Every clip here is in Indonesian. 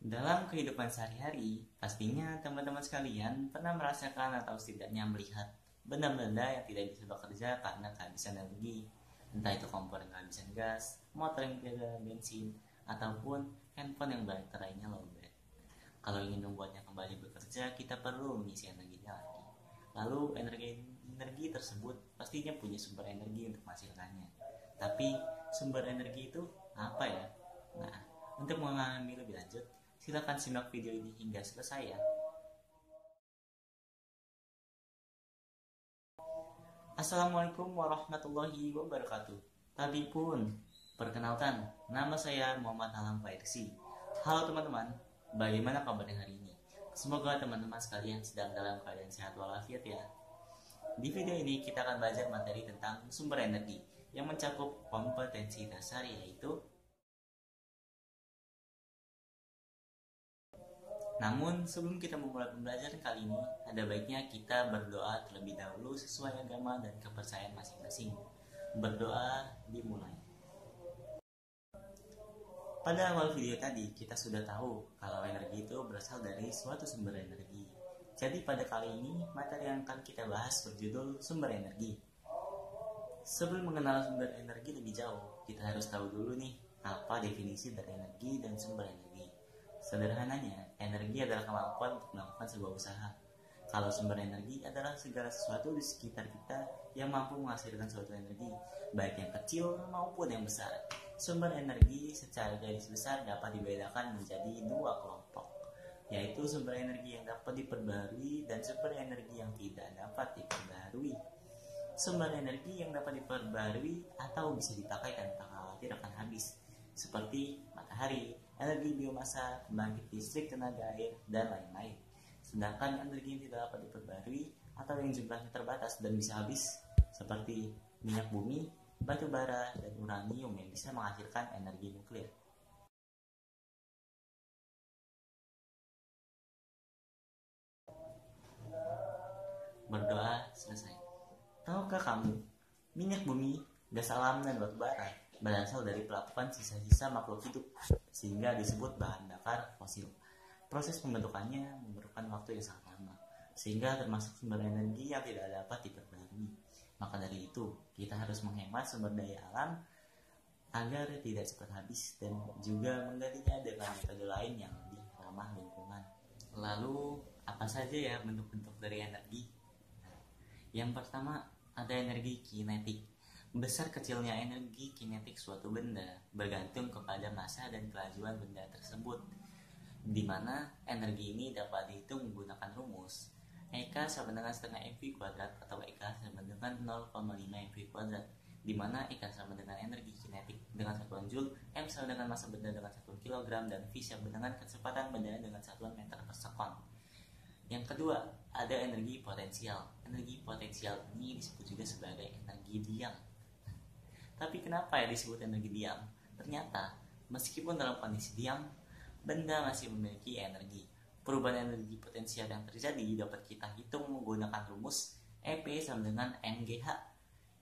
Dalam kehidupan sehari-hari, pastinya teman-teman sekalian pernah merasakan atau setidaknya melihat benda-benda yang tidak bisa bekerja karena kehabisan energi. Entah itu kompor yang kehabisan gas, motor yang tidak ada bensin, ataupun handphone yang baterainya lowbat. Kalau ingin membuatnya kembali bekerja, kita perlu mengisi energinya lagi. Lalu energi tersebut pastinya punya sumber energi untuk menghasilkannya. Tapi sumber energi itu apa ya? Nah, untuk mengalami lebih lanjut, silakan simak video ini hingga selesai ya. Assalamualaikum warahmatullahi wabarakatuh. Tadi pun, perkenalkan, nama saya Muhammad Alam Fairsi. Halo teman-teman, bagaimana kabarnya hari ini? Semoga teman-teman sekalian sedang dalam keadaan sehat walafiat ya. Di video ini kita akan belajar materi tentang sumber energi yang mencakup kompetensi dasar, yaitu namun sebelum kita memulai pembelajaran kali ini, ada baiknya kita berdoa terlebih dahulu sesuai agama dan kepercayaan masing-masing. Berdoa dimulai. Pada awal video tadi, kita sudah tahu kalau energi itu berasal dari suatu sumber energi. Jadi pada kali ini, materi yang akan kita bahas berjudul sumber energi. Sebelum mengenal sumber energi lebih jauh, kita harus tahu dulu nih, apa definisi dari energi dan sumber energi. Sederhananya, energi adalah kemampuan untuk melakukan sebuah usaha. Kalau sumber energi adalah segala sesuatu di sekitar kita yang mampu menghasilkan suatu energi, baik yang kecil maupun yang besar. Sumber energi secara garis besar dapat dibedakan menjadi dua kelompok, yaitu sumber energi yang dapat diperbarui dan sumber energi yang tidak dapat diperbarui. Sumber energi yang dapat diperbarui atau bisa dipakai tanpa khawatir akan habis, seperti matahari, energi biomasa, pembangkit listrik tenaga air, dan lain-lain. Sedangkan energi yang tidak dapat diperbarui atau yang jumlahnya terbatas dan bisa habis, seperti minyak bumi, batu bara, dan uranium yang bisa menghasilkan energi nuklir. Berdoa selesai. Tahukah kamu, minyak bumi, gas alam, dan batu bara berasal dari pelapukan sisa-sisa makhluk hidup, sehingga disebut bahan bakar fosil. Proses pembentukannya memerlukan waktu yang sangat lama, sehingga termasuk sumber energi yang tidak dapat diperbarui. Maka dari itu, kita harus menghemat sumber daya alam agar tidak cepat habis dan juga menggantinya dengan metode lain yang lebih ramah lingkungan. Lalu, apa saja ya bentuk-bentuk dari energi? Yang pertama, ada energi kinetik. Besar kecilnya energi kinetik suatu benda bergantung kepada massa dan kelajuan benda tersebut, di mana energi ini dapat dihitung menggunakan rumus EK sama dengan setengah mv kuadrat atau EK sama dengan 0,5 mv kuadrat, di mana EK sama dengan energi kinetik dengan satuan joule, M sama dengan massa benda dengan satuan kilogram, dan V sama dengan kecepatan benda dengan satuan meter per sekon. Yang kedua, ada energi potensial. Energi potensial ini disebut juga sebagai energi diam. Tapi kenapa ya disebut energi diam? Ternyata, meskipun dalam kondisi diam, benda masih memiliki energi. Perubahan energi potensial yang terjadi dapat kita hitung menggunakan rumus EP sama dengan MGH,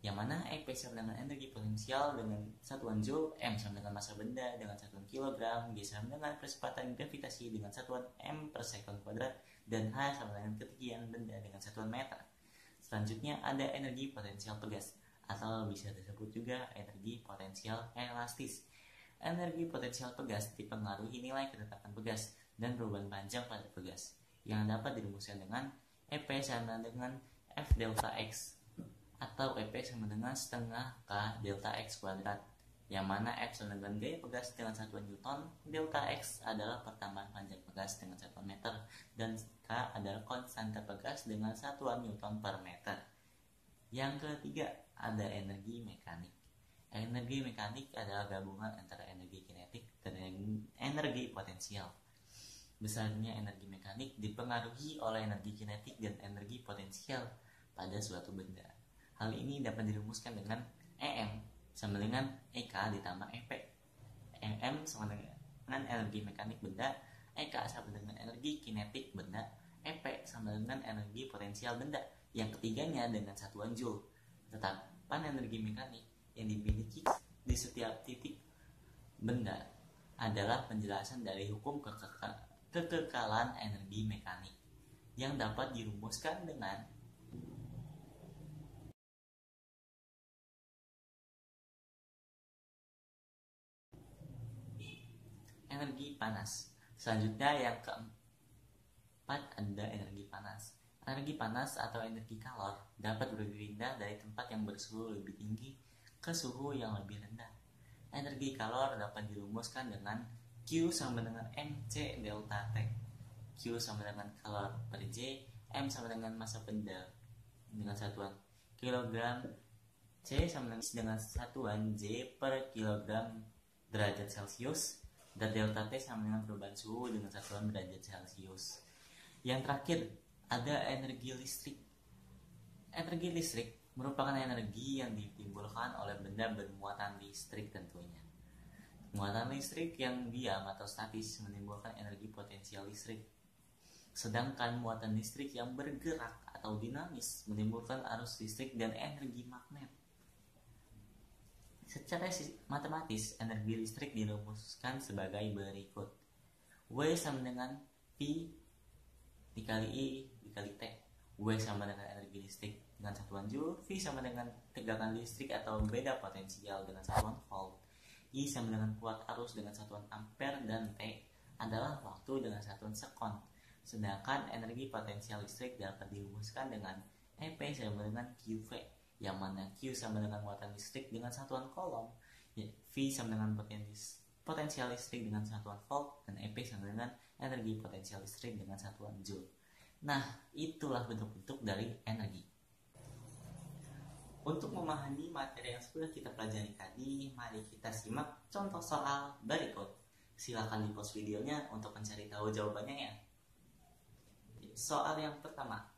yang mana EP sama dengan energi potensial dengan satuan joule, M sama dengan massa benda dengan satuan kilogram, G sama dengan kecepatan gravitasi dengan satuan M per sekon kuadrat, dan H sama dengan ketinggian benda dengan satuan meter. Selanjutnya ada energi potensial pegas, atau bisa disebut juga energi potensial elastis. Energi potensial pegas dipengaruhi nilai ketetapan pegas dan perubahan panjang pada pegas, yang dapat dirumuskan dengan EP sama dengan F delta X, atau EP sama dengan setengah K delta X kuadrat, yang mana F sama dengan gaya pegas dengan satuan Newton, delta X adalah pertambahan panjang pegas dengan satuan meter, dan K adalah konstanta pegas dengan satuan Newton per meter. Yang ketiga, ada energi mekanik. Energi mekanik adalah gabungan antara energi kinetik dan energi potensial. Besarnya energi mekanik dipengaruhi oleh energi kinetik dan energi potensial pada suatu benda. Hal ini dapat dirumuskan dengan EM sama dengan EK ditambah EP. EM sama dengan energi mekanik benda, EK sama dengan energi kinetik benda, EP sama dengan energi potensial benda. Yang ketiganya dengan satuan joule. Tetapan energi mekanik yang dimiliki di setiap titik benda adalah penjelasan dari hukum kekekalan energi mekanik yang dapat dirumuskan dengan energi panas. Selanjutnya yang keempat ada energi panas. Energi panas atau energi kalor dapat berpindah dari tempat yang bersuhu lebih tinggi ke suhu yang lebih rendah. Energi kalor dapat dirumuskan dengan Q sama dengan mc delta T. Q sama dengan kalor per J, M sama dengan massa benda dengan satuan kilogram, C sama dengan satuan J per kilogram derajat Celcius, dan delta T sama dengan perubahan suhu dengan satuan derajat Celcius. Yang terakhir ada energi listrik. Energi listrik merupakan energi yang ditimbulkan oleh benda bermuatan listrik tentunya. Muatan listrik yang diam atau statis menimbulkan energi potensial listrik. Sedangkan muatan listrik yang bergerak atau dinamis menimbulkan arus listrik dan energi magnet. Secara matematis, energi listrik dirumuskan sebagai berikut. W sama dengan P dikali I dikali T. W sama dengan energi listrik dengan satuan Joule, V sama dengan tegangan listrik atau beda potensial dengan satuan volt, I sama dengan kuat arus dengan satuan ampere, dan T adalah waktu dengan satuan sekon. Sedangkan energi potensial listrik dapat dirumuskan dengan EP sama dengan QV, yang mana Q sama dengan muatan listrik dengan satuan kolom, V sama dengan potensial listrik dengan satuan volt, dan EP sama dengan energi potensial listrik dengan satuan Joule. Nah, itulah bentuk-bentuk dari energi. Untuk memahami materi yang sudah kita pelajari tadi, mari kita simak contoh soal berikut. Silakan di pause videonya untuk mencari tahu jawabannya ya. Soal yang pertama.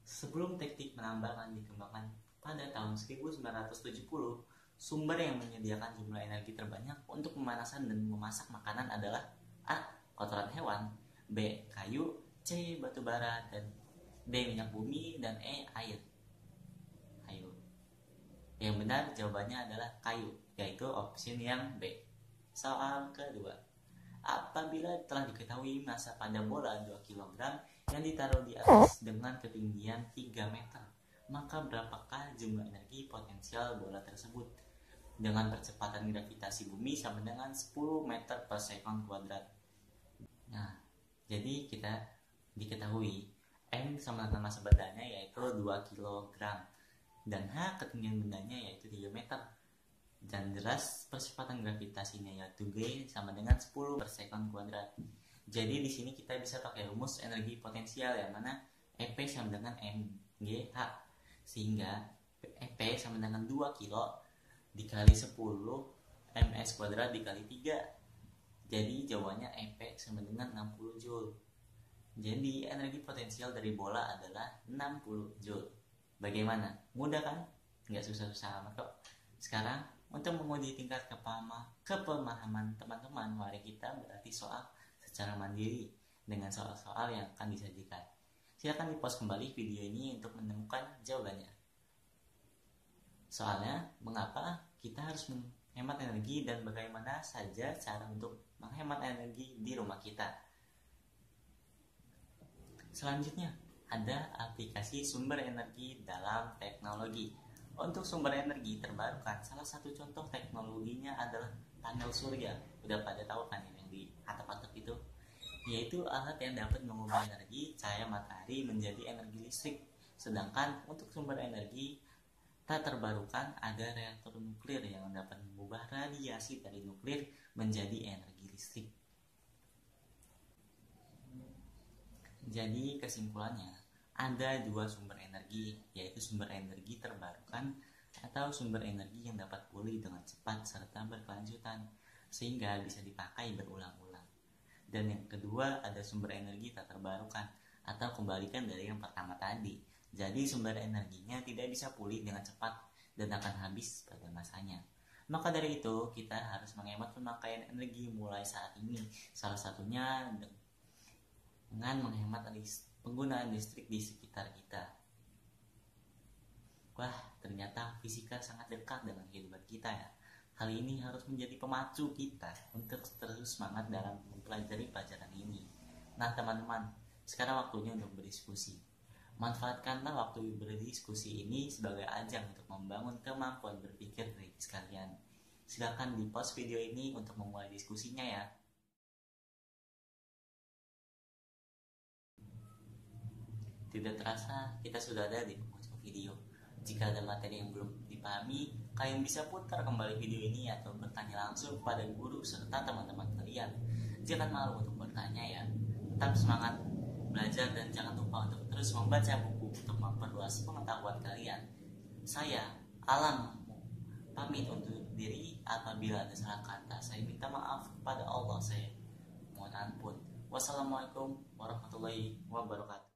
Sebelum teknik penambangan dikembangkan pada tahun 1970, sumber yang menyediakan jumlah energi terbanyak untuk pemanasan dan memasak makanan adalah A. Kotoran hewan, B. Kayu, C. Batu bara, dan D. Minyak bumi, dan E. Air. Yang benar jawabannya adalah kayu, yaitu opsi yang B. Soal kedua. Apabila telah diketahui massa pada bola 2 kg yang ditaruh di atas dengan ketinggian 3 meter, maka berapakah jumlah energi potensial bola tersebut? Dengan percepatan gravitasi bumi sama dengan 10 meter per sekon kuadrat. Nah, jadi kita diketahui M sama dengan massa bendanya yaitu 2 kg. Dan H ketinggian bendanya yaitu 3 meter. Dan jelas percepatan gravitasinya yaitu G sama dengan 10 per sekon kuadrat. Jadi di sini kita bisa pakai rumus energi potensial yang mana EP sama dengan mgh, sehingga EP sama dengan 2 kilo dikali 10 ms kuadrat dikali 3. Jadi jawabannya EP sama dengan 60 joule. Jadi energi potensial dari bola adalah 60 joule. Bagaimana? Mudah kan? Nggak susah-susah amat kok. Sekarang untuk menguji tingkat kepemahaman teman-teman, mari kita berarti soal secara mandiri dengan soal-soal yang akan disajikan. Silakan di pause kembali video ini untuk menemukan jawabannya. Soalnya, mengapa kita harus menghemat energi dan bagaimana saja cara untuk menghemat energi di rumah kita. Selanjutnya, ada aplikasi sumber energi dalam teknologi. Untuk sumber energi terbarukan, salah satu contoh teknologinya adalah panel surya. Udah pada tahu kan yang di atap-atap itu? Yaitu alat yang dapat mengubah energi cahaya matahari menjadi energi listrik. Sedangkan untuk sumber energi tak terbarukan ada reaktor nuklir yang dapat mengubah radiasi dari nuklir menjadi energi listrik. Jadi kesimpulannya, ada dua sumber energi, yaitu sumber energi terbarukan atau sumber energi yang dapat pulih dengan cepat serta berkelanjutan sehingga bisa dipakai berulang-ulang. Dan yang kedua ada sumber energi tak terbarukan atau kebalikan dari yang pertama tadi. Jadi sumber energinya tidak bisa pulih dengan cepat dan akan habis pada masanya. Maka dari itu kita harus menghemat pemakaian energi mulai saat ini. Salah satunya dengan menghemat penggunaan listrik di sekitar kita. Wah, ternyata fisika sangat dekat dengan kehidupan kita ya. Hal ini harus menjadi pemacu kita untuk terus semangat dalam mempelajari pelajaran ini. Nah teman-teman, sekarang waktunya untuk berdiskusi. Manfaatkanlah waktu berdiskusi ini sebagai ajang untuk membangun kemampuan berpikir dari sekalian. Silakan di pause video ini untuk memulai diskusinya ya. Tidak terasa, kita sudah ada di penghujung video. Jika ada materi yang belum dipahami, kalian bisa putar kembali video ini atau bertanya langsung kepada guru serta teman-teman kalian. Jangan malu untuk bertanya ya. Tetap semangat belajar dan jangan lupa untuk terus membaca buku untuk memperluas pengetahuan kalian. Saya, Alam, pamit untuk diri. Apabila ada salah kata, saya minta maaf kepada Allah. Saya mohon ampun. Wassalamualaikum warahmatullahi wabarakatuh.